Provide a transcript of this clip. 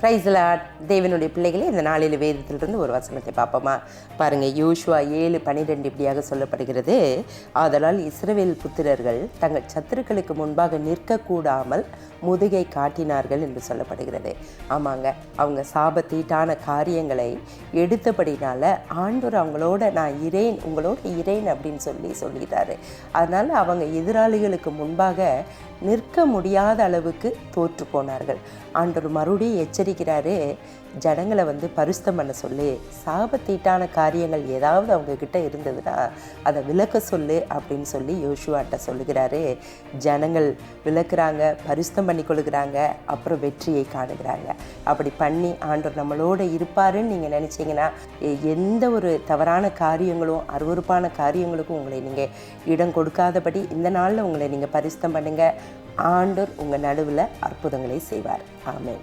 Price Lord. தேவனுடைய பிள்ளைகளே, இந்த நாளில் வேதத்திலிருந்து ஒரு வசனத்தை பார்ப்போமா? பாருங்கள், யோசுவா 7:12 இப்படியாக சொல்லப்படுகிறது. ஆதலால் இஸ்ரவேல் புத்திரர்கள் தங்கள் சத்துருக்களுக்கு முன்பாக நிற்கக்கூடாமல் முதுகை காட்டினார்கள் என்று சொல்லப்படுகிறது. ஆமாங்க, அவங்க சாபத்தீட்டான காரியங்களை எடுத்தபடினால ஆண்டவர் அவங்களோட நான் இரேன், உங்களோட இரேன் அப்படின்னு சொல்லிட்டாரு. அதனால் அவங்க எதிராளிகளுக்கு முன்பாக நிற்க முடியாத அளவுக்கு தோற்று போனார்கள். ஆண்டவர் மறுபடியும் எச்சரிக்கிறாரு, ஜனங்களை பரிசுத்தம் பண்ண சொல்லி, சாபத்தீட்டான காரியங்கள் ஏதாவது அவங்கக்கிட்ட இருந்ததுன்னா அதை விலக்க சொல்லு அப்படின்னு சொல்லி யோசுவாட்ட சொல்லுகிறாரு. ஜனங்கள் விளக்குறாங்க, பரிசுத்தம் பண்ணி கொள்கிறாங்க, அப்புறம் வெற்றியை காணுகிறாங்க. அப்படி பண்ணி ஆண்டவர் நம்மளோட இருப்பாருன்னு நீங்கள் நினச்சிங்கன்னா எந்த ஒரு தவறான காரியங்களும் அருவருப்பான காரியங்களுக்கும் உங்களை நீங்கள் இடம் கொடுக்காதபடி இந்த நாளில் உங்களை நீங்கள் பரிசுத்தம் பண்ணுங்கள். ஆண்டவர் உங்கள் நடுவில் அற்புதங்களை செய்வார். ஆமென்.